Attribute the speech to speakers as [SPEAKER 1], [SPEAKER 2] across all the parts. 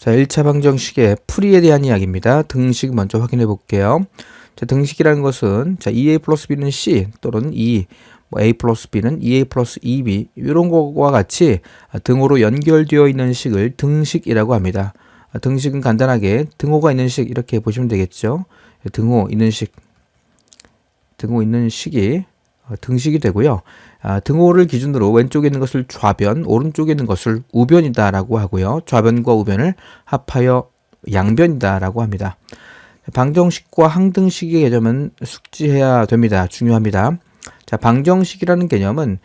[SPEAKER 1] 자, 1차 방정식의 풀이에 대한 이야기입니다. 등식 먼저 확인해 볼게요. 자, 등식이라는 것은 자, 2a 플러스 b는 c 또는 2, a 플러스 b는 2a 플러스 2b 이런 것과 같이 등호로 연결되어 있는 식을 등식이라고 합니다. 등식은 간단하게 등호가 있는 식 이렇게 보시면 되겠죠. 등호 있는 식이 등식이 되고요. 등호를 기준으로 왼쪽에 있는 것을 좌변, 오른쪽에 있는 것을 우변이다라고 하고요. 좌변과 우변을 합하여 양변이다라고 합니다. 방정식과 항등식의 개념은 숙지해야 됩니다. 중요합니다. 자, 방정식이라는 개념은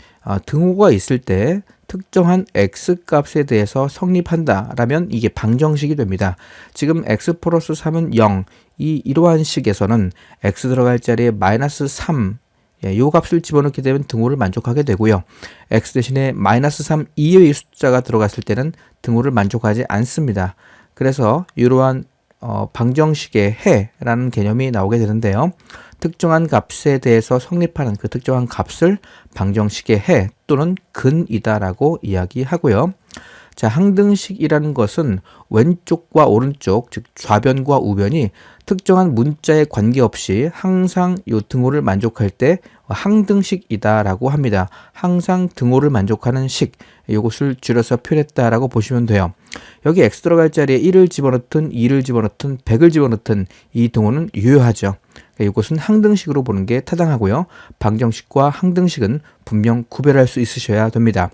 [SPEAKER 1] 등호가 있을 때 특정한 x 값에 대해서 성립한다라면 이게 방정식이 됩니다. 지금 x 플러스 3은 0, 이러한 식에서는 x 들어갈 자리에 마이너스 3, 이 값을 집어넣게 되면 등호를 만족하게 되고요. x 대신에 마이너스 3 이하의 숫자가 들어갔을 때는 등호를 만족하지 않습니다. 그래서 이러한 방정식의 해라는 개념이 나오게 되는데요. 특정한 값에 대해서 성립하는 그 특정한 값을 방정식의 해 또는 근이다라고 이야기하고요. 자, 항등식이라는 것은 왼쪽과 오른쪽, 즉 좌변과 우변이 특정한 문자에 관계없이 항상 이 등호를 만족할 때 항등식이다라고 합니다. 항상 등호를 만족하는 식, 이것을 줄여서 표현했다라고 보시면 돼요. 여기 x 들어갈 자리에 1을 집어넣든 2를 집어넣든 100을 집어넣든 이 등호는 유효하죠. 이것은 항등식으로 보는 게 타당하고요. 방정식과 항등식은 분명 구별할 수 있으셔야 됩니다.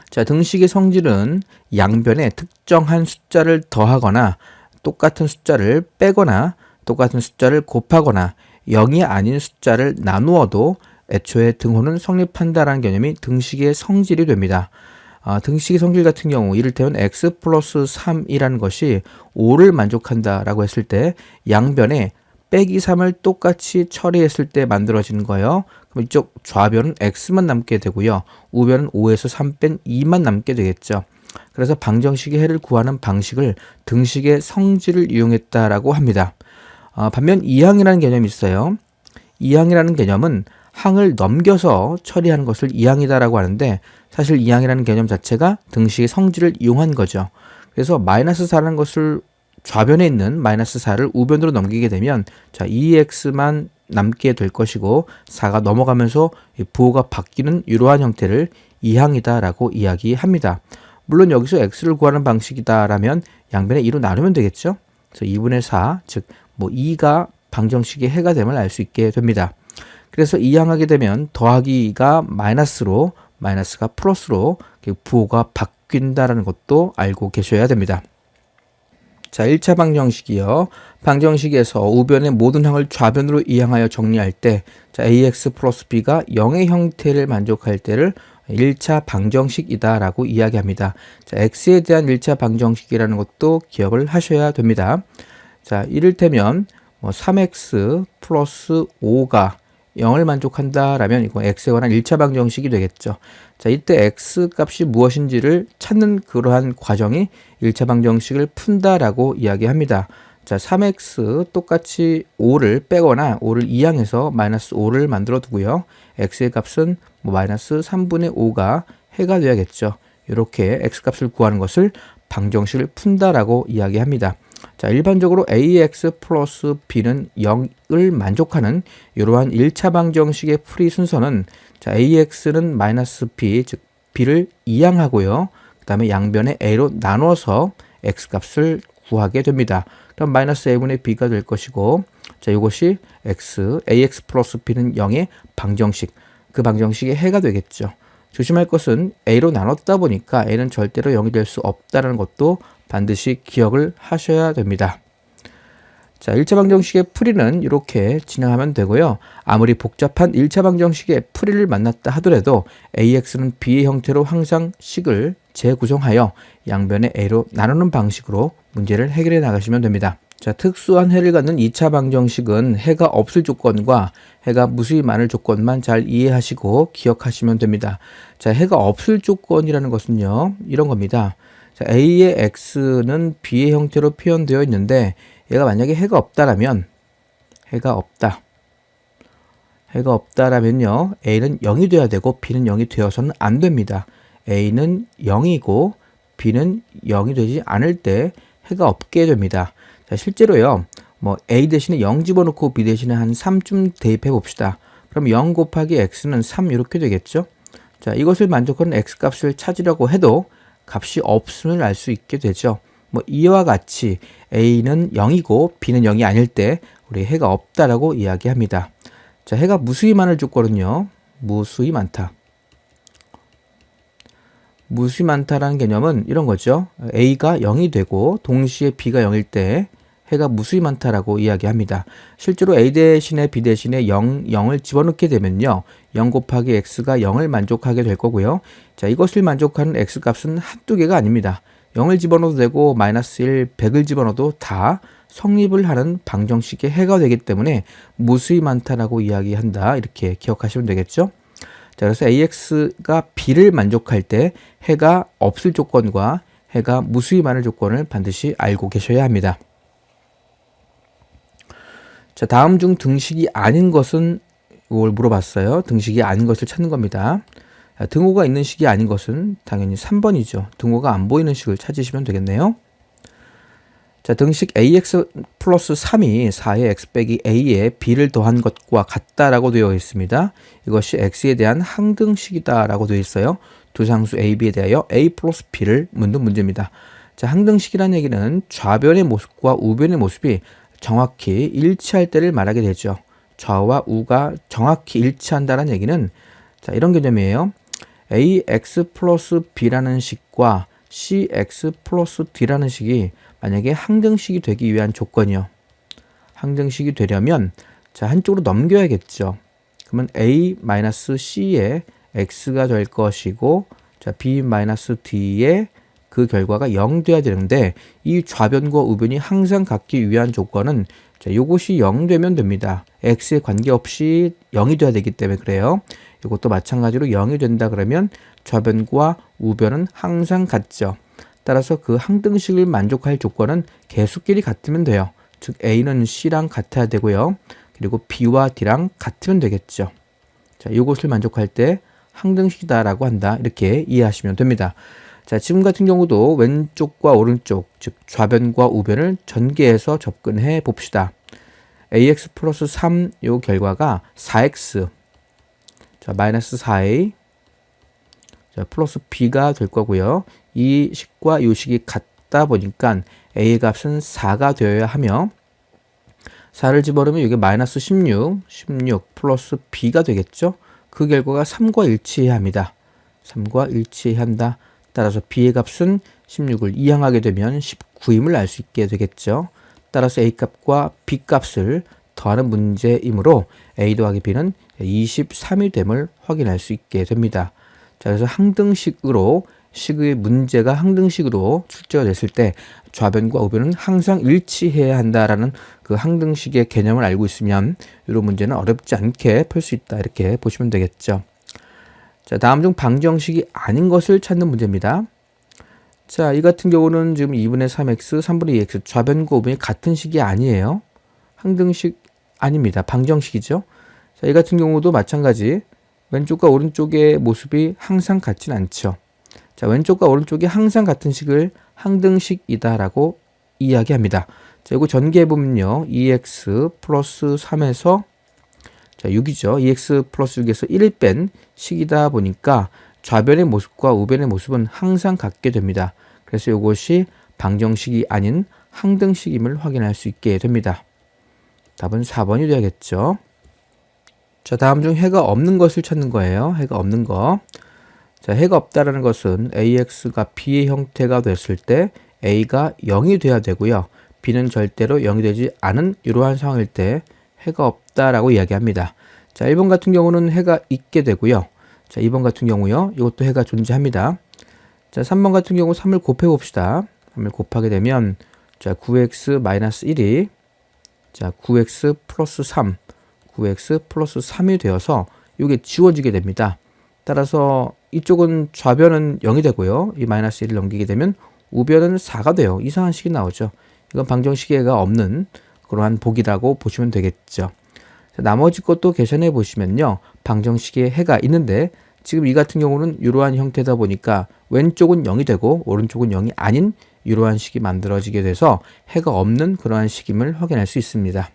[SPEAKER 1] 자, 등식의 성질은 양변에 특정한 숫자를 더하거나 똑같은 숫자를 빼거나 똑같은 숫자를 곱하거나 0이 아닌 숫자를 나누어도 애초에 등호는 성립한다라는 개념이 등식의 성질이 됩니다. 등식의 성질 같은 경우 이를테면 x 플러스 3이라는 것이 5를 만족한다라고 했을 때 양변에 빼기 3을 똑같이 처리했을 때 만들어지는 거예요. 그럼 이쪽 좌변은 x만 남게 되고요. 우변은 5에서 3 뺀 2만 남게 되겠죠. 그래서 방정식의 해를 구하는 방식을 등식의 성질을 이용했다라고 합니다. 반면 이항이라는 개념이 있어요. 이항이라는 개념은 항을 넘겨서 처리하는 것을 이항이다라고 하는데 사실 이항이라는 개념 자체가 등식의 성질을 이용한 거죠. 그래서 마이너스 4라는 것을 좌변에 있는 마이너스 4를 우변으로 넘기게 되면 자, 2x만 남게 될 것이고 4가 넘어가면서 부호가 바뀌는 이러한 형태를 이항이다라고 이야기합니다. 물론 여기서 x를 구하는 방식이다라면 양변에 2로 나누면 되겠죠. 그래서 2분의 4, 즉 2가 방정식의 해가 됨을 알 수 있게 됩니다. 그래서 이항하게 되면 더하기가 마이너스로 마이너스가 플러스로 부호가 바뀐다는 것도 알고 계셔야 됩니다. 자, 1차 방정식이요. 방정식에서 우변의 모든 항을 좌변으로 이항하여 정리할 때 자, ax 플러스 b가 0의 형태를 만족할 때를 1차 방정식이다 라고 이야기합니다. 자, x에 대한 1차 방정식이라는 것도 기억을 하셔야 됩니다. 자, 이를테면 3x 플러스 5가 0을 만족한다라면 이거 x에 관한 1차 방정식이 되겠죠. 자, 이때 x 값이 무엇인지를 찾는 그러한 과정이 1차 방정식을 푼다라고 이야기합니다. 자, 3x 똑같이 5를 빼거나 5를 이항해서 마이너스 5를 만들어 두고요. x의 값은 마이너스 3분의 5가 해가 되어야겠죠. 이렇게 x 값을 구하는 것을 방정식을 푼다라고 이야기합니다. 자, 일반적으로 ax 플러스 b는 0을 만족하는 이러한 1차 방정식의 풀이 순서는 자, ax는 마이너스 b, 즉 b를 이항하고요. 그 다음에 양변에 a로 나눠서 x 값을 구하게 됩니다. 그럼 마이너스 a분의 b가 될 것이고 자, 이것이 ax 플러스 b는 0의 방정식, 그 방정식의 해가 되겠죠. 조심할 것은 a로 나눴다 보니까 a는 절대로 0이 될 수 없다는 것도 반드시 기억을 하셔야 됩니다. 자, 1차 방정식의 풀이는 이렇게 진행하면 되고요. 아무리 복잡한 1차 방정식의 풀이를 만났다 하더라도 ax는 b의 형태로 항상 식을 재구성하여 양변에 a로 나누는 방식으로 문제를 해결해 나가시면 됩니다. 자, 특수한 해를 갖는 2차 방정식은 해가 없을 조건과 해가 무수히 많을 조건만 잘 이해하시고 기억하시면 됩니다. 자, 해가 없을 조건이라는 것은요, 이런 겁니다. 자, a의 x는 b의 형태로 표현되어 있는데 얘가 만약에 해가 없다라면 해가 없다라면요, a는 0이 돼야 되고 b는 0이 되어서는 안 됩니다. a는 0이고 b는 0이 되지 않을 때 해가 없게 됩니다. 자, 실제로요. a 대신에 0 집어넣고 b 대신에 한 3쯤 대입해 봅시다. 그럼 0 곱하기 x는 3 이렇게 되겠죠. 자, 이것을 만족하는 x 값을 찾으려고 해도 값이 없음을 알 수 있게 되죠. 이와 같이 a는 0이고 b는 0이 아닐 때 우리 해가 없다라고 이야기합니다. 자, 해가 무수히 많을 조건은요. 무수히 많다. 무수히 많다라는 개념은 이런 거죠. a가 0이 되고 동시에 b가 0일 때 해가 무수히 많다라고 이야기합니다. 실제로 a 대신에 b 대신에 0을 집어넣게 되면요. 0 곱하기 x가 0을 만족하게 될 거고요. 자, 이것을 만족하는 x 값은 한두 개가 아닙니다. 0을 집어넣어도 되고 마이너스 1, 100을 집어넣어도 다 성립을 하는 방정식의 해가 되기 때문에 무수히 많다라고 이야기한다. 이렇게 기억하시면 되겠죠. 자, 그래서 AX가 B를 만족할 때 해가 없을 조건과 해가 무수히 많을 조건을 반드시 알고 계셔야 합니다. 자, 다음 중 등식이 아닌 것은 이걸 물어봤어요. 등식이 아닌 것을 찾는 겁니다. 자, 등호가 있는 식이 아닌 것은 당연히 3번이죠. 등호가 안 보이는 식을 찾으시면 되겠네요. 자, 등식 ax 플러스 3이 4의 x 빼기 a에 b를 더한 것과 같다라고 되어 있습니다. 이것이 x에 대한 항등식이다라고 되어 있어요. 두 상수 a, b에 대하여 a 플러스 b를 묻는 문제입니다. 자, 항등식이라는 얘기는 좌변의 모습과 우변의 모습이 정확히 일치할 때를 말하게 되죠. 좌와 우가 정확히 일치한다는 얘기는 자, 이런 개념이에요. ax 플러스 b라는 식과 cx 플러스 d라는 식이 만약에 항등식이 되기 위한 조건이요. 항등식이 되려면 자, 한쪽으로 넘겨야겠죠. 그러면 a-c에 x가 될 것이고 자, b-d에 그 결과가 0 돼야 되는데 이 좌변과 우변이 항상 같기 위한 조건은 자, 이것이 0 되면 됩니다. x에 관계없이 0이 돼야 되기 때문에 그래요. 이것도 마찬가지로 0이 된다 그러면 좌변과 우변은 항상 같죠. 따라서 그 항등식을 만족할 조건은 개수끼리 같으면 돼요. 즉 A는 C랑 같아야 되고요. 그리고 B와 D랑 같으면 되겠죠. 자, 이것을 만족할 때 항등식이다라고 한다. 이렇게 이해하시면 됩니다. 자, 지금 같은 경우도 왼쪽과 오른쪽, 즉 좌변과 우변을 전개해서 접근해 봅시다. AX 플러스 3 요 결과가 4X 자, 마이너스 4A 자, 플러스 B가 될 거고요. 이 식과 이 식이 같다 보니까 A의 값은 4가 되어야 하며 4를 집어넣으면 이게 마이너스 16 플러스 B가 되겠죠. 그 결과가 3과 일치해야 합니다. 3과 일치해야 한다. 따라서 B의 값은 16을 이항하게 되면 19임을 알 수 있게 되겠죠. 따라서 A 값과 B 값을 더하는 문제이므로 A 더하기 B는 23이 됨을 확인할 수 있게 됩니다. 자, 그래서 항등식으로 식의 문제가 항등식으로 출제가 됐을 때 좌변과 우변은 항상 일치해야 한다라는 그 항등식의 개념을 알고 있으면 이런 문제는 어렵지 않게 풀 수 있다. 이렇게 보시면 되겠죠. 자, 다음 중 방정식이 아닌 것을 찾는 문제입니다. 자, 이 같은 경우는 지금 2분의 3x, 3분의 2x 좌변과 우변이 같은 식이 아니에요. 항등식 아닙니다. 방정식이죠. 자, 이 같은 경우도 마찬가지 왼쪽과 오른쪽의 모습이 항상 같진 않죠. 자, 왼쪽과 오른쪽이 항상 같은 식을 항등식이다라고 이야기합니다. 자, 이거 전개해보면요. 2x 플러스 3에서 자, 6이죠. 2x 플러스 6에서 1을 뺀 식이다 보니까 좌변의 모습과 우변의 모습은 항상 같게 됩니다. 그래서 이것이 방정식이 아닌 항등식임을 확인할 수 있게 됩니다. 답은 4번이 되겠죠. 자, 다음 중 해가 없는 것을 찾는 거예요. 해가 없는 거. 자, 해가 없다라는 것은 AX가 B의 형태가 됐을 때 A가 0이 돼야 되고요. B는 절대로 0이 되지 않은 이러한 상황일 때 해가 없다라고 이야기합니다. 자, 1번 같은 경우는 해가 있게 되고요. 자, 2번 같은 경우요. 이것도 해가 존재합니다. 자, 3번 같은 경우 3을 곱해 봅시다. 3을 곱하게 되면 자, 9x-1이 자, 9x 플러스 3 9x 플러스 3이 되어서 이게 지워지게 됩니다. 따라서 이쪽은 좌변은 0이 되고요. 이 마이너스 1을 넘기게 되면 우변은 4가 돼요. 이상한 식이 나오죠. 이건 방정식에가 없는 그러한 복이라고 보시면 되겠죠. 자, 나머지 것도 계산해 보시면요. 방정식에 해가 있는데 지금 이 같은 경우는 이러한 형태다 보니까 왼쪽은 0이 되고 오른쪽은 0이 아닌 이러한 식이 만들어지게 돼서 해가 없는 그러한 식임을 확인할 수 있습니다.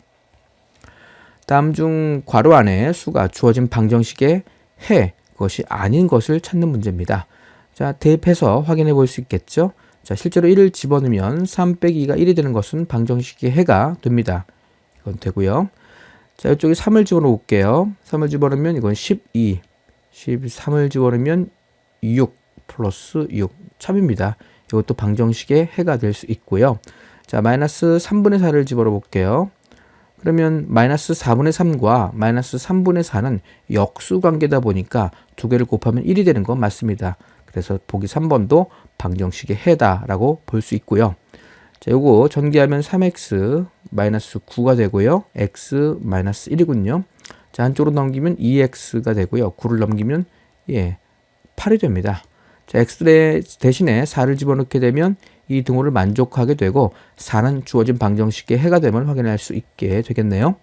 [SPEAKER 1] 다음 중 괄호 안에 수가 주어진 방정식의 해, 그것이 아닌 것을 찾는 문제입니다. 자, 대입해서 확인해 볼 수 있겠죠? 자, 실제로 1을 집어넣으면 3 빼기 2가 1이 되는 것은 방정식의 해가 됩니다. 이건 되고요. 자, 이쪽에 3을 집어넣어 볼게요. 3을 집어넣으면 이건 12, 13을 집어넣으면 6 플러스 6, 참입니다. 이것도 방정식의 해가 될 수 있고요. 자, 마이너스 3분의 4를 집어넣어 볼게요. 그러면 마이너스 4분의 3과 마이너스 3분의 4는 역수 관계다 보니까 두 개를 곱하면 1이 되는 건 맞습니다. 그래서 보기 3번도 방정식의 해다라고 볼 수 있고요. 자, 요거 전개하면 3x 마이너스 9가 되고요. x 마이너스 1이군요. 자, 한쪽으로 넘기면 2x가 되고요. 9를 넘기면 8이 됩니다. 자, x 대신에 4를 집어넣게 되면 이 등호를 만족하게 되고 4는 주어진 방정식의 해가 됨을 확인할 수 있게 되겠네요.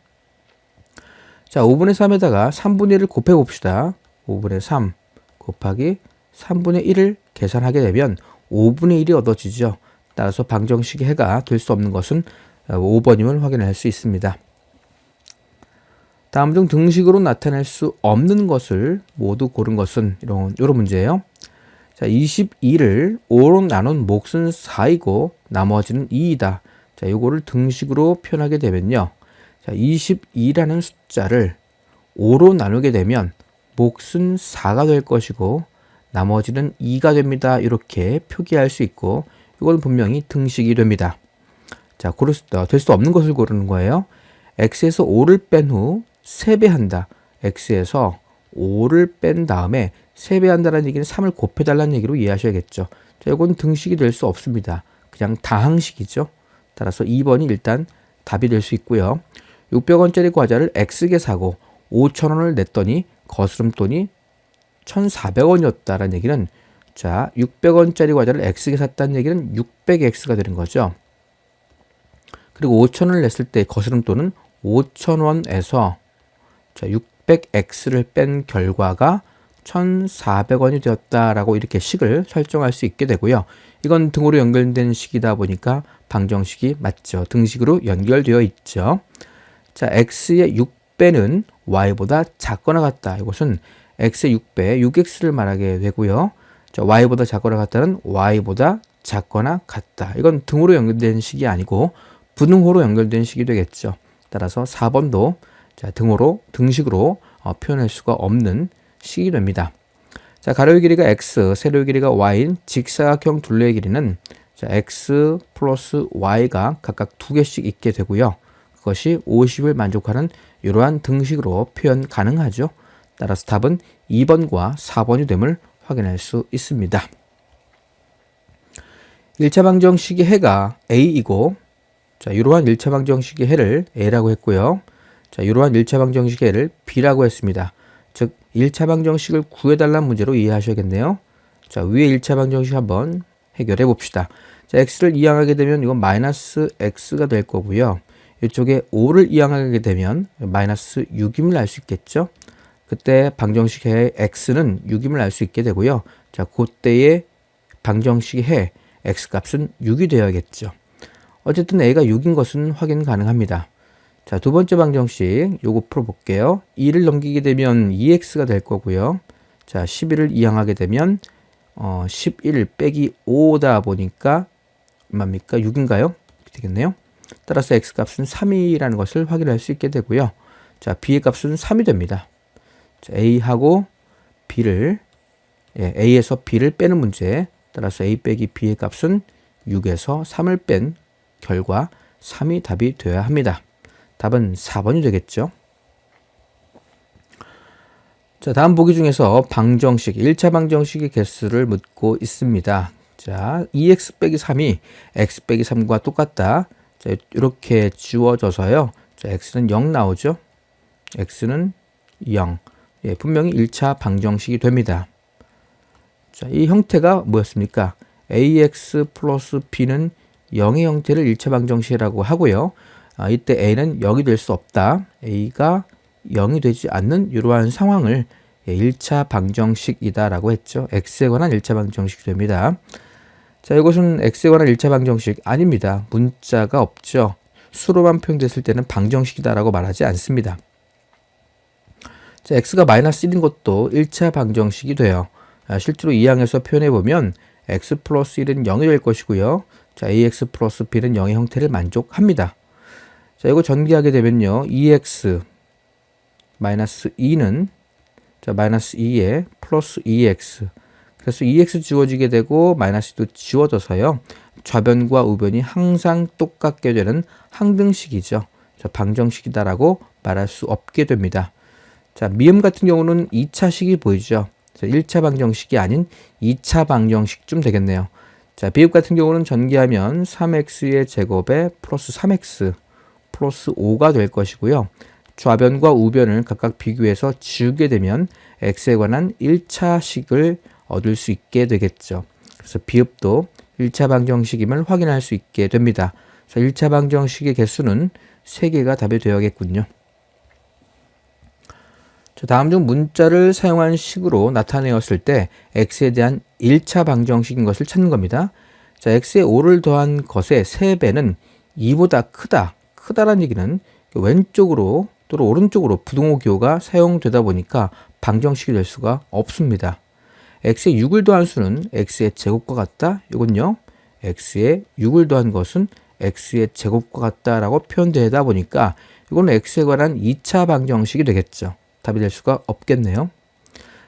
[SPEAKER 1] 자, 5분의 3에다가 3분의 1을 곱해 봅시다. 5분의 3 곱하기 3분의 1을 계산하게 되면 5분의 1이 얻어지죠. 따라서 방정식의 해가 될 수 없는 것은 5번임을 확인할 수 있습니다. 다음 중 등식으로 나타낼 수 없는 것을 모두 고른 것은 이런 문제예요. 자, 22를 5로 나눈 몫은 4이고 나머지는 2이다. 자, 이거를 등식으로 표현하게 되면요. 자, 22라는 숫자를 5로 나누게 되면 몫은 4가 될 것이고 나머지는 2가 됩니다. 이렇게 표기할 수 있고 이건 분명히 등식이 됩니다. 자, 될 수 없는 것을 고르는 거예요. x에서 5를 뺀 후 3배한다. x에서 5를 뺀 다음에 3배한다는 얘기는 3을 곱해달라는 얘기로 이해하셔야겠죠. 자, 이건 등식이 될 수 없습니다. 그냥 다항식이죠. 따라서 2번이 일단 답이 될 수 있고요. 600원짜리 과자를 X게 사고 5,000원을 냈더니 거스름돈이 1,400원이었다라는 얘기는 자, 600원짜리 과자를 X게 샀다는 얘기는 600X가 되는 거죠. 그리고 5,000원을 냈을 때 거스름돈은 5,000원에서 자, 600X를 뺀 결과가 1,400원이 되었다라고 이렇게 식을 설정할 수 있게 되고요. 이건 등호로 연결된 식이다 보니까 방정식이 맞죠. 등식으로 연결되어 있죠. 자, x의 6배는 y보다 작거나 같다. 이것은 x의 6배, 6x를 말하게 되고요. 자, y보다 작거나 같다는 y보다 작거나 같다. 이건 등호로 연결된 식이 아니고 부등호로 연결된 식이 되겠죠. 따라서 4번도 자, 등식으로 표현할 수가 없는 식이 됩니다. 자, 가로의 길이가 x, 세로의 길이가 y인 직사각형 둘레의 길이는 자, x 플러스 y가 각각 2개씩 있게 되고요. 그것이 50을 만족하는 이러한 등식으로 표현 가능하죠. 따라서 답은 2번과 4번이 됨을 확인할 수 있습니다. 1차 방정식의 해가 a이고 자, 이러한 1차 방정식의 해를 a라고 했고요. 자, 이러한 1차 방정식의 해를 b라고 했습니다. 즉 1차 방정식을 구해달라는 문제로 이해하셔야겠네요. 자, 위에 1차 방정식 한번 해결해 봅시다. 자, x를 이항하게 되면 이건 마이너스 x가 될 거고요. 이쪽에 5를 이항하게 되면 마이너스 6임을 알 수 있겠죠. 그때 방정식의 x는 6임을 알 수 있게 되고요. 자, 그때의 방정식의 해 x 값은 6이 되어야겠죠. 어쨌든 a가 6인 것은 확인 가능합니다. 자, 두 번째 방정식 요거 풀어볼게요. 2를 넘기게 되면 2x가 될 거고요. 자, 11을 이항하게 되면 11 빼기 5다 보니까 얼마입니까? 6인가요? 되겠네요. 따라서 x값은 3이라는 것을 확인할 수 있게 되고요. 자, b의 값은 3이 됩니다. 자, a하고 b를 a에서 b를 빼는 문제. 따라서 a 빼기 b의 값은 6에서 3을 뺀 결과 3이 답이 되어야 합니다. 답은 4번이 되겠죠. 자, 다음 보기 중에서 방정식, 1차 방정식의 개수를 묻고 있습니다. 자, 2x 빼기 3이 x 빼기 3과 똑같다. 자, 이렇게 지워져서요. 자, x는 0 나오죠. x는 0. 예, 분명히 1차 방정식이 됩니다. 자, 이 형태가 뭐였습니까? ax 플러스 b는 0의 형태를 1차 방정식이라고 하고요. 이때 a는 0이 될 수 없다. a가 0이 되지 않는 이러한 상황을 1차 방정식이다라고 했죠. x에 관한 1차 방정식이 됩니다. 자, 이것은 x에 관한 1차 방정식 아닙니다. 문자가 없죠. 수로만 표현됐을 때는 방정식이다라고 말하지 않습니다. 자, x가 마이너스 1인 것도 1차 방정식이 돼요. 실제로 이 항에서 표현해보면 x 플러스 1은 0이 될 것이고요. 자, ax 플러스 b는 0의 형태를 만족합니다. 자, 이거 전개하게 되면요. 2x 마이너스 2는 자, 마이너스 2에 플러스 2x. 그래서 2x 지워지게 되고 마이너스 2도 지워져서요. 좌변과 우변이 항상 똑같게 되는 항등식이죠. 자, 방정식이다라고 말할 수 없게 됩니다. 자, 미음 같은 경우는 2차식이 보이죠. 자, 1차 방정식이 아닌 2차 방정식쯤 되겠네요. 자, 비읍 같은 경우는 전개하면 3x의 제곱에 플러스 3x 플러스 5가 될 것이고요. 좌변과 우변을 각각 비교해서 지우게 되면 x에 관한 1차식을 얻을 수 있게 되겠죠. 그래서 비읍도 1차 방정식임을 확인할 수 있게 됩니다. 그래서 1차 방정식의 개수는 3개가 답이 되어야겠군요. 다음 중 문자를 사용한 식으로 나타내었을 때 x에 대한 1차 방정식인 것을 찾는 겁니다. 자, x에 5를 더한 것의 3배는 2보다 크다라는 얘기는 왼쪽으로 또는 오른쪽으로 부등호 기호가 사용되다 보니까 방정식이 될 수가 없습니다. x에 6을 더한 수는 x의 제곱과 같다. 이건요. x에 6을 더한 것은 x의 제곱과 같다라고 표현되다 보니까 이거는 x에 관한 2차 방정식이 되겠죠. 답이 될 수가 없겠네요.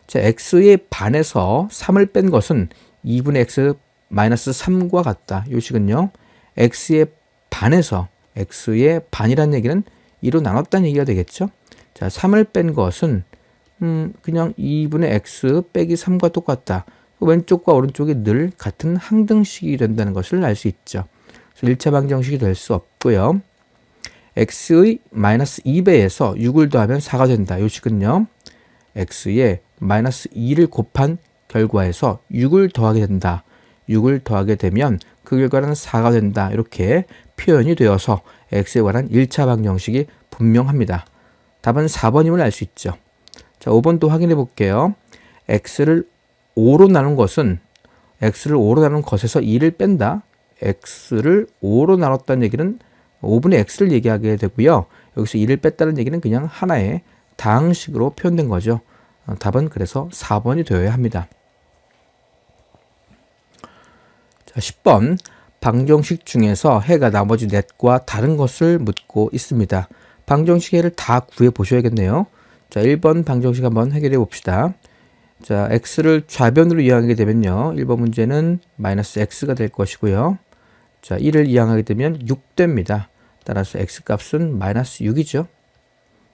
[SPEAKER 1] 자, x의 반에서 3을 뺀 것은 2분의 x 마이너스 3과 같다. 이 식은요. x의 반에서 x의 반이라는 얘기는 2로 나눴다는 얘기가 되겠죠. 자, 3을 뺀 것은 그냥 2분의 x 빼기 3과 똑같다. 왼쪽과 오른쪽이 늘 같은 항등식이 된다는 것을 알 수 있죠. 그래서 1차 방정식이 될 수 없고요. x의 마이너스 2배에서 6을 더하면 4가 된다. 이 식은요. x에 마이너스 2를 곱한 결과에서 6을 더하게 된다. 6을 더하게 되면 그 결과는 4가 된다. 이렇게 표현이 되어서 x에 관한 1차 방정식이 분명합니다. 답은 4번임을 알 수 있죠. 자, 5번도 확인해 볼게요. x를 5로 나눈 것은 x를 5로 나눈 것에서 2를 뺀다. x를 5로 나눴다는 얘기는 5분의 x를 얘기하게 되고요. 여기서 2를 뺐다는 얘기는 그냥 하나의 다항식으로 표현된 거죠. 답은 그래서 4번이 되어야 합니다. 자, 10번 방정식 중에서 해가 나머지 넷과 다른 것을 묻고 있습니다. 방정식 해를 다 구해 보셔야겠네요. 자, 1번 방정식 한번 해결해 봅시다. 자, x를 좌변으로 이항하게 되면요. 1번 문제는 마이너스 x가 될 것이고요. 자, 1을 이항하게 되면 6 됩니다. 따라서 x 값은 마이너스 6이죠.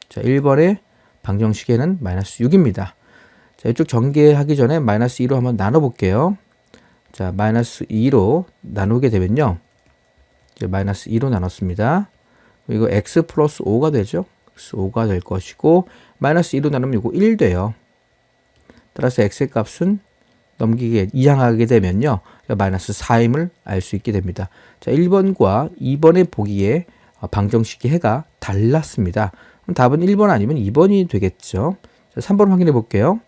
[SPEAKER 1] 자, 1번의 방정식에는 마이너스 6입니다. 자, 이쪽 전개하기 전에 마이너스 2로 한번 나눠 볼게요. 자, 마이너스 2로 나누게 되면요. 이제 마이너스 2로 나눴습니다. 이거 x 플러스 5가 되죠. x 5가 될 것이고, 마이너스 2로 나누면 이거 1 돼요. 따라서 x의 값은 넘기게 이항하게 되면요. 마이너스 4임을 알 수 있게 됩니다. 자, 1번과 2번의 보기에 방정식의 해가 달랐습니다. 그럼 답은 1번 아니면 2번이 되겠죠. 자, 3번 확인해 볼게요.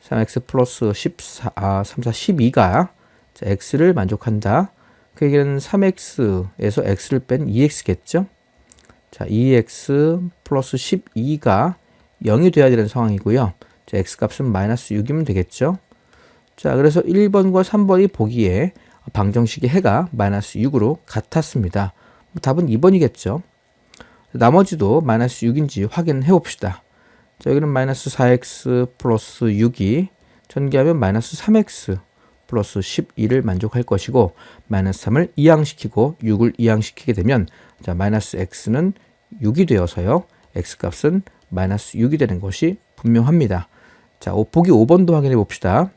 [SPEAKER 1] 3x 플러스 3, 4, 12가 자, x를 만족한다. 그 얘기는 3x에서 x를 뺀 2x겠죠. 자, 2x 플러스 12가 0이 돼야 되는 상황이고요. 자, x 값은 마이너스 6이면 되겠죠. 자, 그래서 1번과 3번이 보기에 방정식의 해가 마이너스 6으로 같았습니다. 답은 2번이겠죠. 나머지도 마이너스 6인지 확인해 봅시다. 자, 여기는 마이너스 4x 플러스 6이 전개하면 마이너스 3x 플러스 12를 만족할 것이고, 마이너스 3을 이항시키고 6을 이항시키게 되면 자, 마이너스 x는 6이 되어서요. x 값은 마이너스 6이 되는 것이 분명합니다. 자, 보기 5번도 확인해 봅시다.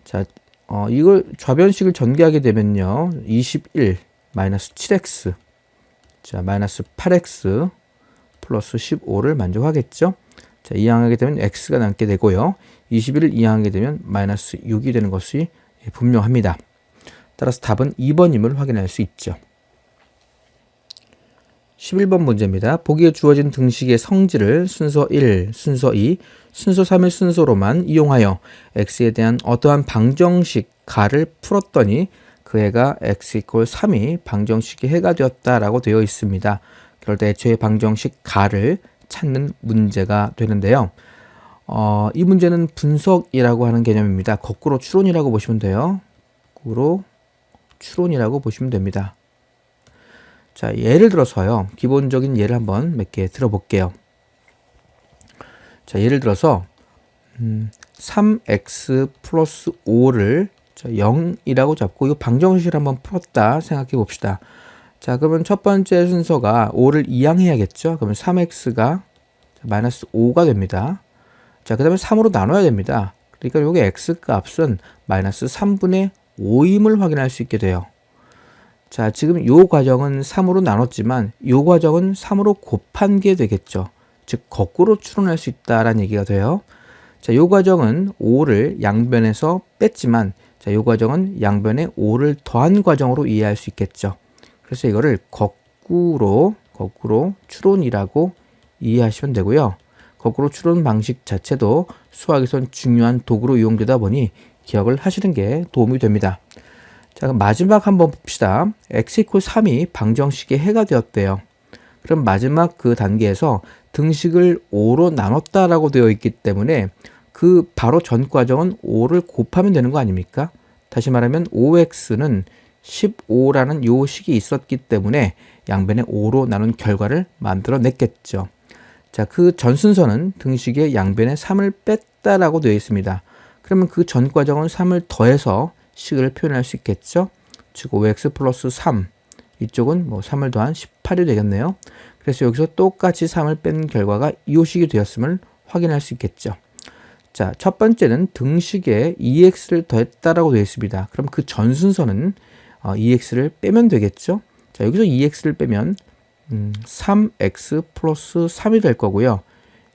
[SPEAKER 1] 자, 이걸 좌변식을 전개하게 되면요. 21 마이너스 7x 자, 마이너스 8x 플러스 15를 만족하겠죠. 자, 이항하게 되면 x가 남게 되고요. 21을 이항하게 되면 마이너스 6이 되는 것이 분명합니다. 따라서 답은 2번임을 확인할 수 있죠. 11번 문제입니다. 보기에 주어진 등식의 성질을 순서 1, 순서 2, 순서 3의 순서로만 이용하여 x에 대한 어떠한 방정식 가를 풀었더니 그 해가 x = 3이 방정식의 해가 되었다라고 되어 있습니다. 그럴 때 애초에 방정식 가를 찾는 문제가 되는데요. 이 문제는 분석이라고 하는 개념입니다. 거꾸로 추론이라고 보시면 돼요. 거꾸로 추론이라고 보시면 됩니다. 자, 예를 들어서요. 기본적인 예를 한번 몇 개 들어볼게요. 자, 예를 들어서 3x 플러스 5를 0이라고 잡고 이 방정식을 한번 풀었다 생각해 봅시다. 자, 그러면 첫 번째 순서가 5를 이항해야겠죠. 그러면 3x가 마이너스 5가 됩니다. 자, 그 다음에 3으로 나눠야 됩니다. 그러니까 여기 x 값은 마이너스 3분의 5임을 확인할 수 있게 돼요. 자, 지금 이 과정은 3으로 나눴지만 이 과정은 3으로 곱한 게 되겠죠. 즉 거꾸로 추론할 수 있다라는 얘기가 돼요. 자, 이 과정은 5를 양변에서 뺐지만 자, 이 과정은 양변에 5를 더한 과정으로 이해할 수 있겠죠. 그래서 이거를 거꾸로 추론이라고 이해하시면 되고요. 거꾸로 추론 방식 자체도 수학에선 중요한 도구로 이용되다 보니 기억을 하시는 게 도움이 됩니다. 자, 그럼 마지막 한번 봅시다. x = 3이 방정식의 해가 되었대요. 그럼 마지막 그 단계에서 등식을 5로 나눴다라고 되어 있기 때문에 그 바로 전 과정은 5를 곱하면 되는 거 아닙니까? 다시 말하면 5x는 15라는 요 식이 있었기 때문에 양변에 5로 나눈 결과를 만들어 냈겠죠. 자, 그 전 순서는 등식의 양변에 3을 뺐다라고 되어 있습니다. 그러면 그 전 과정은 3을 더해서 식을 표현할 수 있겠죠. 즉 5x 플러스 3 이쪽은 뭐 3을 더한 18이 되겠네요. 그래서 여기서 똑같이 3을 뺀 결과가 이 식이 되었음을 확인할 수 있겠죠. 자, 첫 번째는 등식에 2x를 더했다라고 되어 있습니다. 그럼 그 전 순서는 2x를 빼면 되겠죠. 자, 여기서 2x를 빼면 3x 플러스 3이 될 거고요.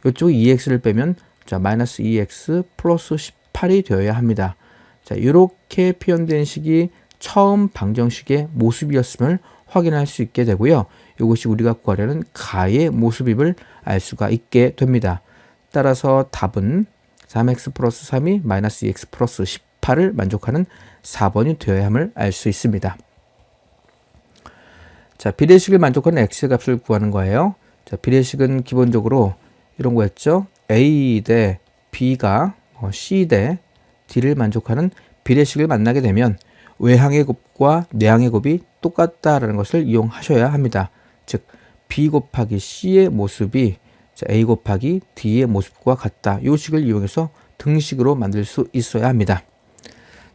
[SPEAKER 1] 이쪽 2x를 빼면 자, 마이너스 2x 플러스 18이 되어야 합니다. 자, 이렇게 표현된 식이 처음 방정식의 모습이었음을 확인할 수 있게 되고요. 이것이 우리가 구하려는 가의 모습임을 알 수가 있게 됩니다. 따라서 답은 3x 플러스 3이 마이너스 2x 플러스 18을 만족하는 4번이 되어야 함을 알 수 있습니다. 자, 비례식을 만족하는 x값을 구하는 거예요. 자, 비례식은 기본적으로 이런 거였죠. a 대 b가 c 대 d를 만족하는 비례식을 만나게 되면 외항의 곱과 내항의 곱이 똑같다라는 것을 이용하셔야 합니다. 즉 b 곱하기 c의 모습이 a 곱하기 d의 모습과 같다. 이 식을 이용해서 등식으로 만들 수 있어야 합니다.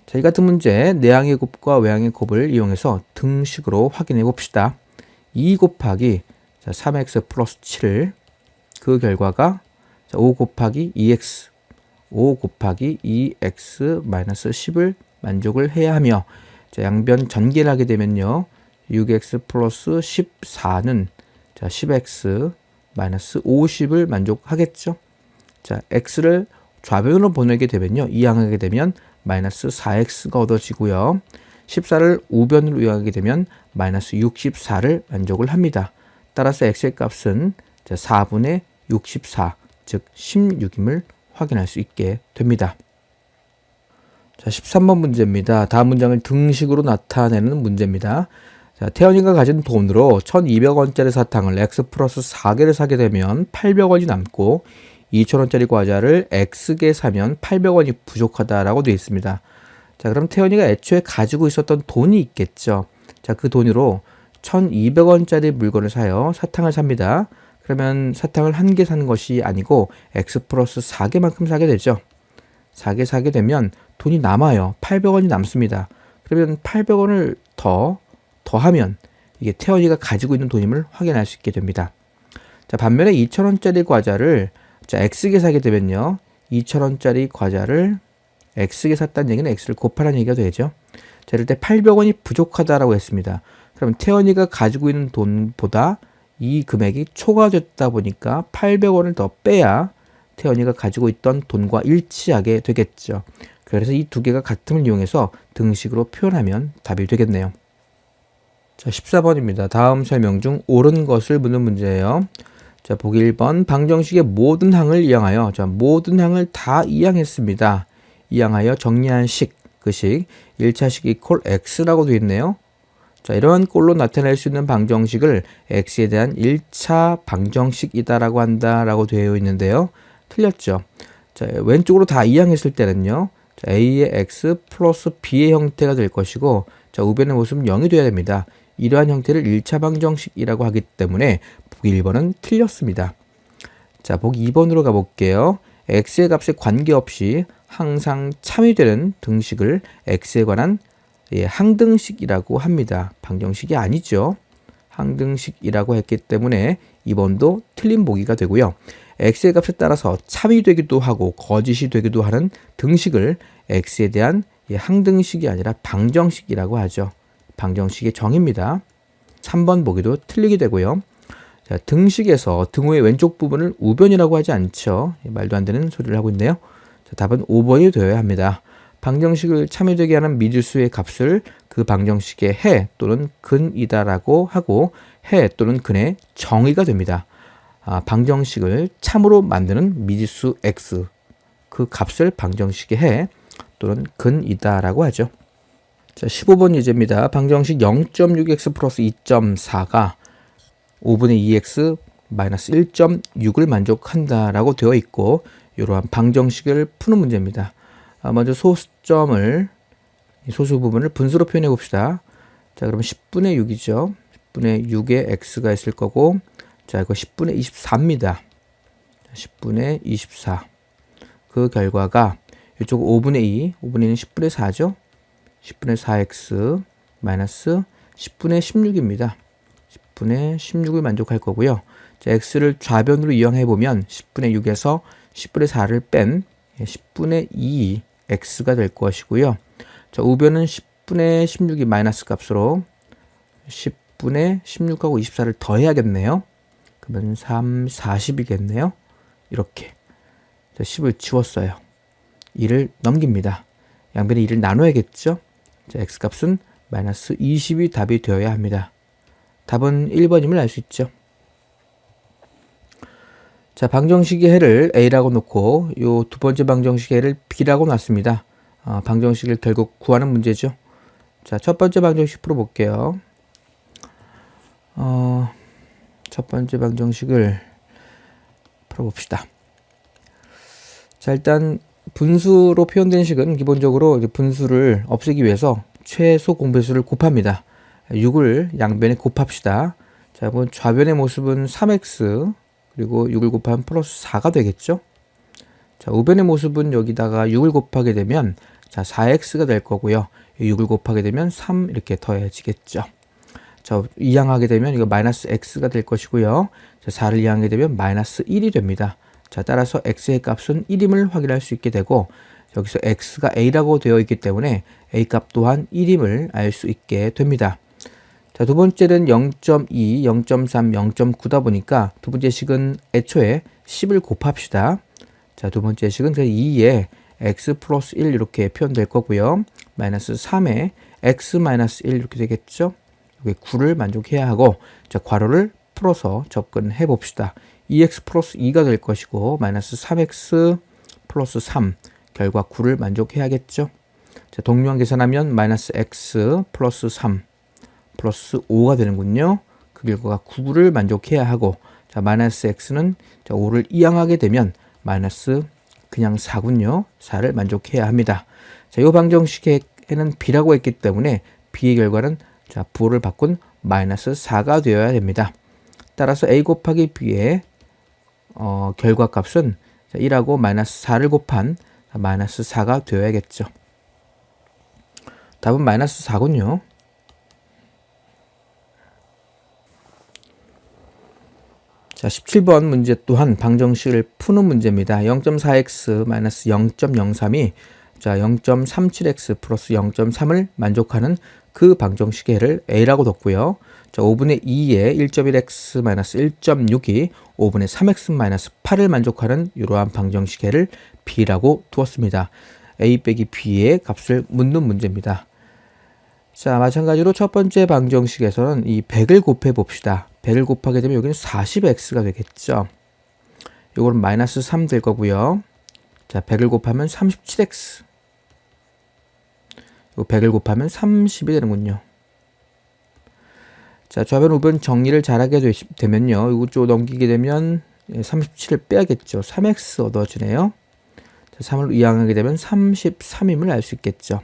[SPEAKER 1] 자, 이 같은 문제 내항의 곱과 외항의 곱을 이용해서 등식으로 확인해 봅시다. 2 곱하기 3x 플러스 7 그 결과가 5 곱하기 2x 5 곱하기 2x 마이너스 10을 만족을 해야 하며 자, 양변 전개를 하게 되면요 6x 플러스 14는 10x 마이너스 50을 만족하겠죠. 자, x를 좌변으로 보내게 되면요 이항하게 되면 마이너스 4x가 얻어지고요 14를 우변으로 이용하게 되면 마이너스 64를 만족을 합니다. 따라서 x의 값은 4분의 64 즉 16임을 확인할 수 있게 됩니다. 자, 13번 문제입니다. 다음 문장을 등식으로 나타내는 문제입니다. 자, 태연이가 가진 돈으로 1200원짜리 사탕을 x 플러스 4개를 사게 되면 800원이 남고 2000원짜리 과자를 x개 사면 800원이 부족하다라고 되어 있습니다. 자, 그럼 태연이가 애초에 가지고 있었던 돈이 있겠죠. 자, 그 돈으로 1200원짜리 물건을 사요. 사탕을 삽니다. 그러면 사탕을 한 개 사는 것이 아니고 x 플러스 4개만큼 사게 되죠. 4개 사게 되면 돈이 남아요. 800원이 남습니다. 그러면 800원을 더하면 이게 태연이가 가지고 있는 돈임을 확인할 수 있게 됩니다. 자, 반면에 2000원짜리 과자를 자, x개 사게 되면요. 2000원짜리 과자를 x개 샀다는 얘기는 x를 곱하라는 얘기가 되죠. 자, 이럴 때 800원이 부족하다라고 했습니다. 그럼 태연이가 가지고 있는 돈보다 이 금액이 초과됐다 보니까 800원을 더 빼야 태연이가 가지고 있던 돈과 일치하게 되겠죠. 그래서 이 두 개가 같음을 이용해서 등식으로 표현하면 답이 되겠네요. 자, 14번입니다. 다음 설명 중 옳은 것을 묻는 문제예요. 자, 보기 1번 방정식의 모든 항을 이항하여, 자, 모든 항을 다 이항했습니다. 이항하여 정리한 식, 그 식 1차식 이퀄 x라고 되어 있네요. 자, 이러한 꼴로 나타낼 수 있는 방정식을 x에 대한 1차 방정식이다라고 한다라고 되어 있는데요. 틀렸죠. 자, 왼쪽으로 다 이항했을 때는요. 자, a의 x 플러스 b의 형태가 될 것이고, 자, 우변의 모습은 0이 되어야 됩니다. 이러한 형태를 1차 방정식이라고 하기 때문에 보기 1번은 틀렸습니다. 자, 보기 2번으로 가볼게요. x의 값에 관계없이 항상 참이되는 등식을 x에 관한 항등식이라고 합니다. 방정식이 아니죠. 항등식이라고 했기 때문에 2번도 틀린 보기가 되고요. x의 값에 따라서 참이 되기도 하고 거짓이 되기도 하는 등식을 x에 대한 항등식이 아니라 방정식이라고 하죠. 방정식의 정의입니다. 3번 보기도 틀리게 되고요. 자, 등식에서 등호의 왼쪽 부분을 우변이라고 하지 않죠. 말도 안 되는 소리를 하고 있네요. 자, 답은 5번이 되어야 합니다. 방정식을 참여되게 하는 미지수의 값을 그 방정식의 해 또는 근이다라고 하고 해 또는 근의 정의가 됩니다. 방정식을 참으로 만드는 미지수 x, 그 값을 방정식의 해 또는 근이다라고 하죠. 자, 15번 예제입니다. 방정식 0.6x 플러스 2.4가 5분의 2x 마이너스 1.6을 만족한다라고 되어 있고, 이러한 방정식을 푸는 문제입니다. 먼저 소수점을, 소수 부분을 분수로 표현해 봅시다. 자, 그러면 10분의 6이죠. 10분의 6에 x가 있을 거고, 자, 이거 10분의 24입니다. 10분의 24. 그 결과가 이쪽 5분의 2, 5분의 2는 10분의 4죠. 10분의 4x 마이너스 10분의 16입니다. 10분의 16을 만족할 거고요. 자, x를 좌변으로 이항해 보면 10분의 6에서 10분의 4를 뺀 10분의 2 x가 될 것이고요. 자, 우변은 10분의 16이 마이너스 값으로 10분의 16하고 24를 더해야겠네요. 그러면 3, 40이겠네요. 이렇게. 자, 10을 지웠어요. 2를 넘깁니다. 양변에 2를 나눠야겠죠. 자, x값은 마이너스 20이 답이 되어야 합니다. 답은 1번임을 알 수 있죠. 자, 방정식의 해를 a라고 놓고 요 두 번째 방정식의 해를 b라고 놨습니다. 방정식을 결국 구하는 문제죠. 자, 첫 번째 방정식 풀어볼게요. 첫 번째 방정식을 풀어봅시다. 자, 일단 분수로 표현된 식은 기본적으로 분수를 없애기 위해서 최소 공배수를 곱합니다. 6을 양변에 곱합시다. 자, 그럼 좌변의 모습은 3x 그리고 6을 곱하면 플러스 4가 되겠죠. 자, 우변의 모습은 여기다가 6을 곱하게 되면 자, 4x가 될 거고요. 6을 곱하게 되면 3 이렇게 더해지겠죠. 자, 이항하게 되면 이거 마이너스 x가 될 것이고요. 자, 4를 이항하게 되면 마이너스 1이 됩니다. 자, 따라서 x의 값은 1임을 확인할 수 있게 되고, 여기서 x가 a라고 되어 있기 때문에 a 값 또한 1임을 알 수 있게 됩니다. 자, 두 번째는 0.2, 0.3, 0.9다 보니까 두 번째 식은 애초에 10을 곱합시다. 자, 두 번째 식은 2에 x 플러스 1 이렇게 표현될 거고요. 마이너스 3에 x 마이너스 1 이렇게 되겠죠. 여기 9를 만족해야 하고, 자, 괄호를 풀어서 접근해 봅시다. 2x 플러스 2가 될 것이고 마이너스 3x 플러스 3 결과 9를 만족해야겠죠. 자, 동류항 계산하면 마이너스 x 플러스 3 플러스 5가 되는군요. 그 결과가 9를 만족해야 하고, 자, 마이너스 x는 자, 5를 이항하게 되면 마이너스 그냥 4군요. 4를 만족해야 합니다. 자, 이 방정식에는 b라고 했기 때문에 b의 결과는 자, 부호를 바꾼 마이너스 4가 되어야 됩니다. 따라서 a 곱하기 b의 결과값은 1하고 마이너스 4를 곱한 마이너스 4가 되어야겠죠. 답은 마이너스 4군요. 자, 17번 문제 또한 방정식을 푸는 문제입니다. 0.4x 마이너스 0.03이 자, 0.37x 플러스 0.3을 만족하는 그 방정식의 해를 a라고 뒀고요. 자, 5분의 2에 1.1x 마이너스 1.6이 5분의 3x 마이너스 8을 만족하는 이러한 방정식의 해를 b라고 두었습니다. a 빼기 b의 값을 묻는 문제입니다. 자, 마찬가지로 첫 번째 방정식에서는 이 100을 곱해 봅시다. 100을 곱하게 되면 여기는 40x가 되겠죠. 요거는 마이너스 3 될 거고요. 자, 100을 곱하면 37x. 요 100을 곱하면 30이 되는군요. 자, 좌변 우변 정리를 잘하게 되면요. 이거 넘기게 되면 37을 빼야겠죠. 3x 얻어지네요. 자, 3을 이항하게 되면 33임을 알 수 있겠죠.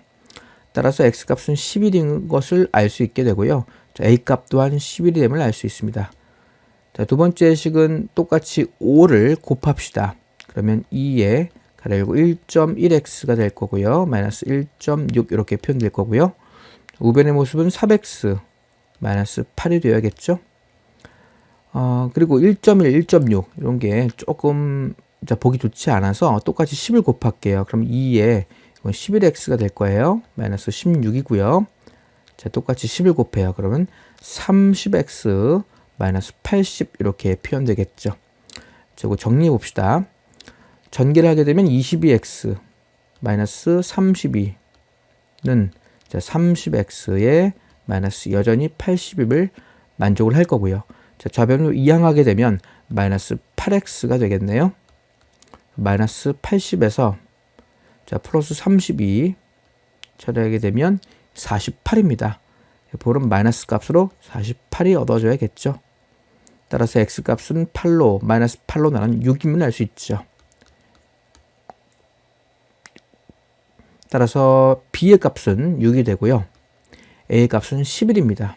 [SPEAKER 1] 따라서 x값은 11인 것을 알 수 있게 되고요. 자, a값 또한 11이 됨을 알 수 있습니다. 자, 두 번째 식은 똑같이 5를 곱합시다. 그러면 2에 가로 열고 1.1x가 될 거고요. 마이너스 1.6 이렇게 표현될 거고요. 우변의 모습은 4x 마이너스 8이 되어야겠죠. 그리고 1.1, 1.6 이런 게 조금 보기 좋지 않아서 똑같이 10을 곱할게요. 그럼 2에 이건 11x가 될 거예요. 마이너스 16이고요. 자, 똑같이 10을 곱해요. 그러면 30x 마이너스 80 이렇게 표현되겠죠. 자, 이거 정리해 봅시다. 전개를 하게 되면 22x 마이너스 32는 30x에 마이너스 여전히 80을 만족을 할 거고요. 자, 좌변으로 이항하게 되면 마이너스 8x가 되겠네요. 마이너스 80에서 자, 플러스 32 처리하게 되면 48입니다. 볼은 마이너스 값으로 48이 얻어져야겠죠. 따라서 x값은 8로 마이너스 8로 나눈 6임을 알 수 있죠. 따라서 b의 값은 6이 되고요. a의 값은 11입니다.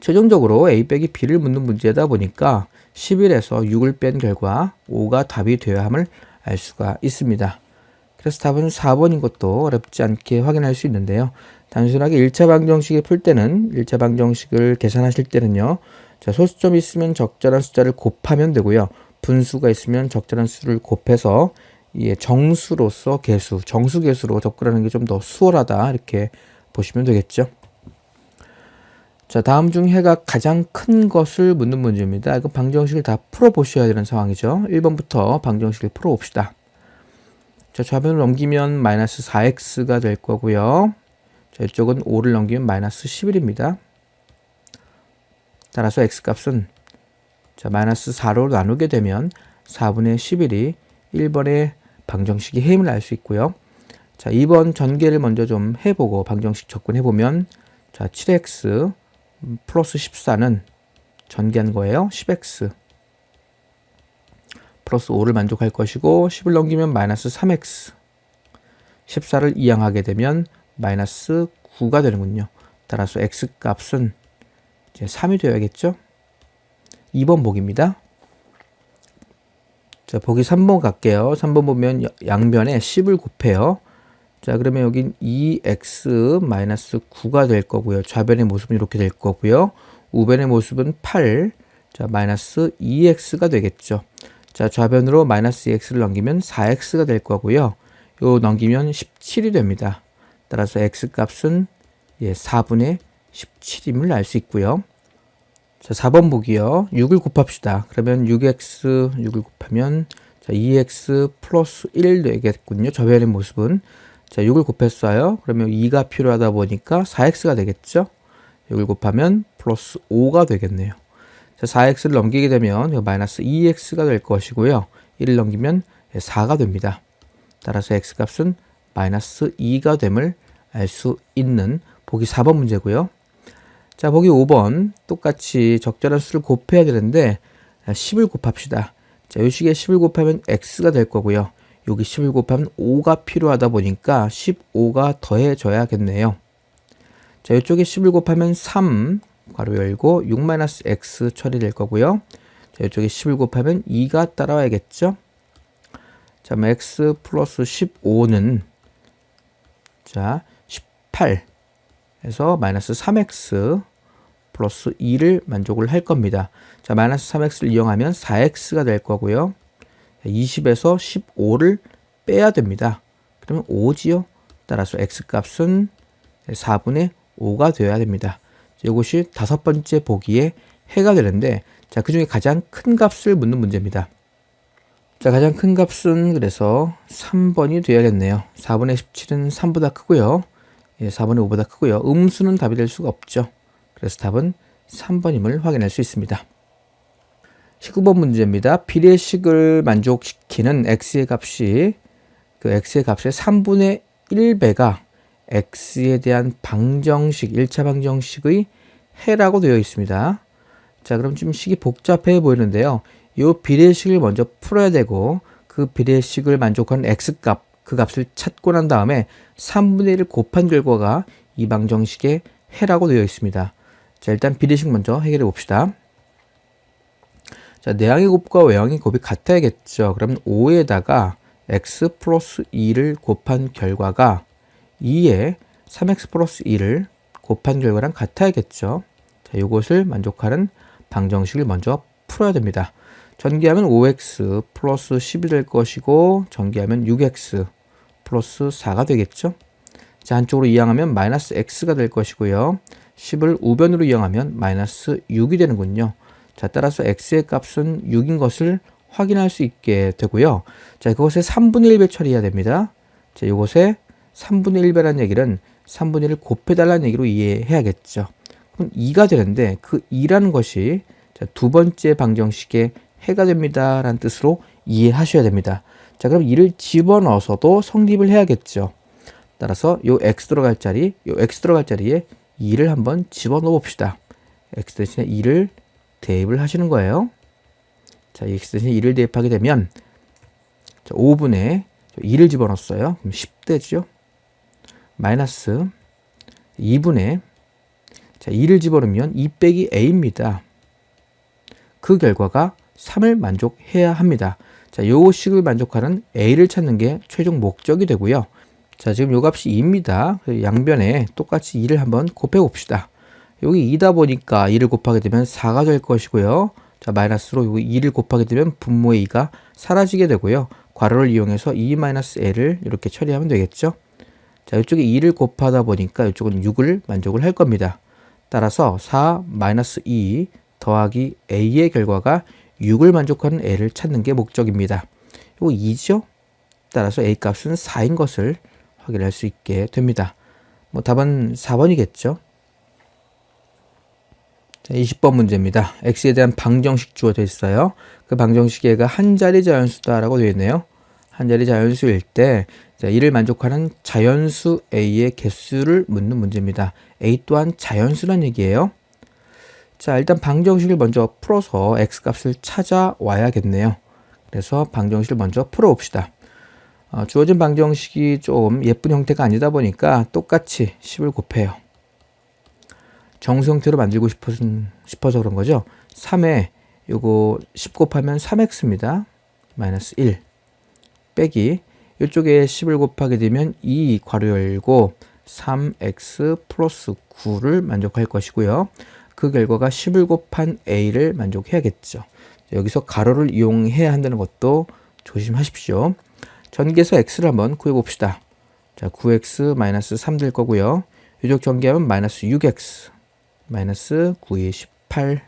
[SPEAKER 1] 최종적으로 a 빼기 b를 묻는 문제다 보니까 11에서 6을 뺀 결과 5가 답이 되어야 함을 알 수가 있습니다. 그래서 답은 4번인 것도 어렵지 않게 확인할 수 있는데요. 단순하게 1차 방정식을 풀 때는 1차 방정식을 계산하실 때는요. 자, 소수점이 있으면 적절한 숫자를 곱하면 되고요. 분수가 있으면 적절한 수를 곱해서 정수로서 개수, 정수개수로 접근하는 게 좀 더 수월하다 이렇게 보시면 되겠죠. 자, 다음 중 해가 가장 큰 것을 묻는 문제입니다. 이거 방정식을 다 풀어보셔야 되는 상황이죠. 1번부터 방정식을 풀어봅시다. 자, 좌변을 넘기면 마이너스 4x가 될 거고요. 자, 이쪽은 5를 넘기면 마이너스 11입니다. 따라서 x값은 자, 마이너스 4로 나누게 되면 4분의 11이 1번의 방정식의 해임을 알 수 있고요. 자, 2번 전개를 먼저 좀 해보고 방정식 접근해보면 자, 7x 플러스 14는 전개한 거예요. 10x 플러스 5를 만족할 것이고 10을 넘기면 마이너스 3x 14를 이항하게 되면 마이너스 9가 되는군요. 따라서 x값은 이제 3이 되어야겠죠. 2번 보기입니다. 자, 보기 3번 갈게요. 3번 보면 양변에 10을 곱해요. 자, 그러면 여긴 2x-9가 될 거고요. 좌변의 모습은 이렇게 될 거고요. 우변의 모습은 8, 자, 마이너스 2x가 되겠죠. 자, 좌변으로 마이너스 2x를 넘기면 4x가 될 거고요. 요 넘기면 17이 됩니다. 따라서 x값은 4분의 17임을 알 수 있고요. 자, 4번 보기요. 6을 곱합시다. 그러면 6을 곱하면 자, 2x 플러스 1 되겠군요. 좌변의 모습은. 자, 6을 곱했어요. 그러면 2가 필요하다 보니까 4x가 되겠죠. 6을 곱하면 플러스 5가 되겠네요. 자, 4x를 넘기게 되면 마이너스 2x가 될 것이고요. 1을 넘기면 4가 됩니다. 따라서 x값은 마이너스 2가 됨을 알 수 있는 보기 4번 문제고요. 자, 보기 5번 똑같이 적절한 수를 곱해야 되는데 10을 곱합시다. 자, 이 식에 10을 곱하면 x가 될 거고요. 여기 10을 곱하면 5가 필요하다 보니까 15가 더해져야겠네요. 자, 이쪽에 10을 곱하면 3 괄호 열고 6-x 처리될 거고요. 자, 이쪽에 10을 곱하면 2가 따라와야겠죠. 자, x 플러스 15는 자, 18 해서 마이너스 3x 플러스 2를 만족을 할 겁니다. 자, 마이너스 3x를 이용하면 4x가 될 거고요. 20에서 15를 빼야 됩니다. 그러면 5지요. 따라서 x값은 4분의 5가 되어야 됩니다. 이것이 다섯 번째 보기에 해가 되는데 자, 그 중에 가장 큰 값을 묻는 문제입니다. 자, 가장 큰 값은 그래서 3번이 되어야겠네요. 4분의 17은 3보다 크고요. 예, 4분의 5보다 크고요. 음수는 답이 될 수가 없죠. 그래서 답은 3번임을 확인할 수 있습니다. 19번 문제입니다. 비례식을 만족시키는 x의 값이 그 x의 값의 3분의 1배가 x에 대한 방정식, 1차 방정식의 해라고 되어 있습니다. 자, 그럼 좀 식이 복잡해 보이는데요. 이 비례식을 먼저 풀어야 되고 그 비례식을 만족하는 x값, 그 값을 찾고 난 다음에 3분의 1을 곱한 결과가 이 방정식의 해라고 되어 있습니다. 자, 일단 비례식 먼저 해결해 봅시다. 자, 내항의 곱과 외항의 곱이 같아야겠죠. 그러면 5에다가 x 플러스 2를 곱한 결과가 2에 3x 플러스 2를 곱한 결과랑 같아야겠죠. 자, 이것을 만족하는 방정식을 먼저 풀어야 됩니다. 전개하면 5x 플러스 10이 될 것이고 전개하면 6x 플러스 4가 되겠죠. 자, 한쪽으로 이항하면 마이너스 x가 될 것이고요. 10을 우변으로 이항하면 마이너스 6이 되는군요. 자, 따라서 x의 값은 6인 것을 확인할 수 있게 되고요. 자, 그것에 3분의 1배 처리해야 됩니다. 자, 이것에 3분의 1배라는 얘기는 3분의 1을 곱해달라는 얘기로 이해해야겠죠. 그럼 2가 되는데 그 2라는 것이 자, 두 번째 방정식의 해가 됩니다. 라는 뜻으로 이해하셔야 됩니다. 자, 그럼 2를 집어넣어서도 성립을 해야겠죠. 따라서 요 x 들어갈 자리에 2를 한번 집어넣어 봅시다. x 대신에 2를 대입을 하시는 거예요. 자, x 대신에 2를 대입하게 되면 자, 5분의 2를 집어넣었어요. 그럼 10대죠. 마이너스 2분의 자, 2를 집어넣으면 2 빼기 a입니다. 그 결과가 3을 만족해야 합니다. 자, 요 식을 만족하는 a를 찾는 게 최종 목적이 되고요. 자, 지금 요 값이 2입니다. 양변에 똑같이 2를 한번 곱해 봅시다. 여기 2다 보니까 2를 곱하게 되면 4가 될 것이고요. 자, 마이너스로 여기 2를 곱하게 되면 분모의 2가 사라지게 되고요. 괄호를 이용해서 2-l을 이렇게 처리하면 되겠죠. 자, 이쪽에 2를 곱하다 보니까 이쪽은 6을 만족을 할 겁니다. 따라서 4-2 더하기 a의 결과가 6을 만족하는 a를 찾는 게 목적입니다. 이거 2죠? 따라서 a 값은 4인 것을 확인할 수 있게 됩니다. 뭐 답은 4번이겠죠? 자, 20번 문제입니다. x에 대한 방정식 주어져 있어요. 그 방정식의 애가 한 자리 자연수다라고 되어 있네요. 한 자리 자연수일 때 자, 이를 만족하는 자연수 a의 개수를 묻는 문제입니다. a 또한 자연수란 얘기예요. 자, 일단 방정식을 먼저 풀어서 x값을 찾아와야겠네요. 그래서 방정식을 먼저 풀어봅시다. 주어진 방정식이 좀 예쁜 형태가 아니다 보니까 똑같이 10을 곱해요. 정수 형태로 만들고 싶어서 그런 거죠. 3에 요거 10 곱하면 3x입니다. 마이너스 1 빼기 이쪽에 10을 곱하게 되면 2 괄호 열고 3x 플러스 9를 만족할 것이고요. 그 결과가 10을 곱한 a를 만족해야겠죠. 여기서 가로를 이용해야 한다는 것도 조심하십시오. 전개해서 x를 한번 구해봅시다. 자, 9x 마이너스 3 될 거고요. 이쪽 전개하면 마이너스 6x 마이너스 9의 18.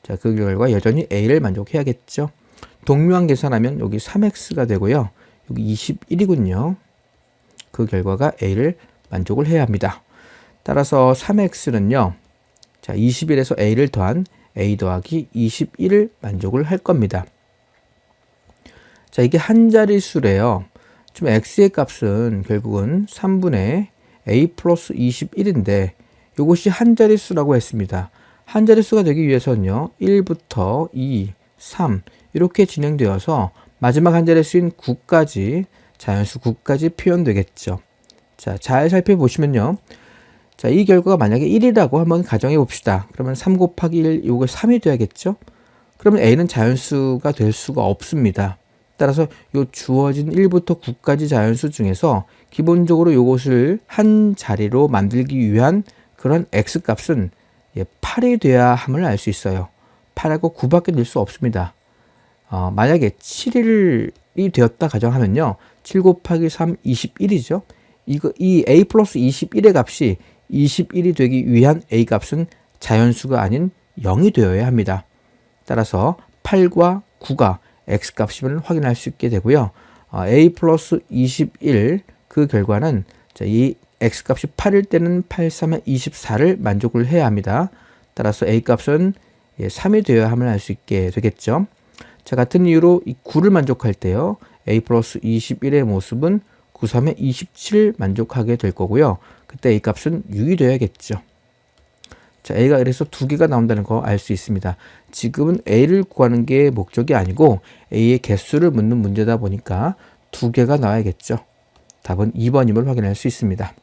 [SPEAKER 1] 자, 그 결과 여전히 a를 만족해야겠죠. 동묘한 계산하면 여기 3x가 되고요. 여기 21이군요. 그 결과가 a를 만족을 해야 합니다. 따라서 3x는요. 자, 21에서 a를 더한 a 더하기 21을 만족을 할 겁니다. 자, 이게 한 자릿수래요. 지금 x의 값은 결국은 3분의 a 플러스 21인데 이것이 한 자릿수라고 했습니다. 한 자릿수가 되기 위해서는요. 1부터 2, 3 이렇게 진행되어서 마지막 한 자릿수인 9까지 자연수 9까지 표현되겠죠. 자, 잘 살펴보시면요. 자, 이 결과가 만약에 1이라고 한번 가정해 봅시다. 그러면 3 곱하기 1, 이거 3이 돼야겠죠? 그러면 a는 자연수가 될 수가 없습니다. 따라서 이 주어진 1부터 9까지 자연수 중에서 기본적으로 이것을 한 자리로 만들기 위한 그런 x값은 8이 돼야 함을 알 수 있어요. 8하고 9밖에 될 수 없습니다. 만약에 7일이 되었다 가정하면요. 7 곱하기 3, 21이죠. 이 a 플러스 21의 값이 21이 되기 위한 a 값은 자연수가 아닌 0이 되어야 합니다. 따라서 8과 9가 x 값임을 확인할 수 있게 되고요. a 플러스 21 그 결과는 이 x값이 8일 때는 8, 3의 24를 만족을 해야 합니다. 따라서 a값은 3이 되어야 함을 알 수 있게 되겠죠. 자, 같은 이유로 이 9를 만족할 때요. a 플러스 21의 모습은 9, 3의 27 만족하게 될 거고요. 그때 a값은 6이 되어야겠죠. 자, a가 그래서 두 개가 나온다는 거 알 수 있습니다. 지금은 a를 구하는 게 목적이 아니고 a의 개수를 묻는 문제다 보니까 두 개가 나와야겠죠. 답은 2번임을 확인할 수 있습니다.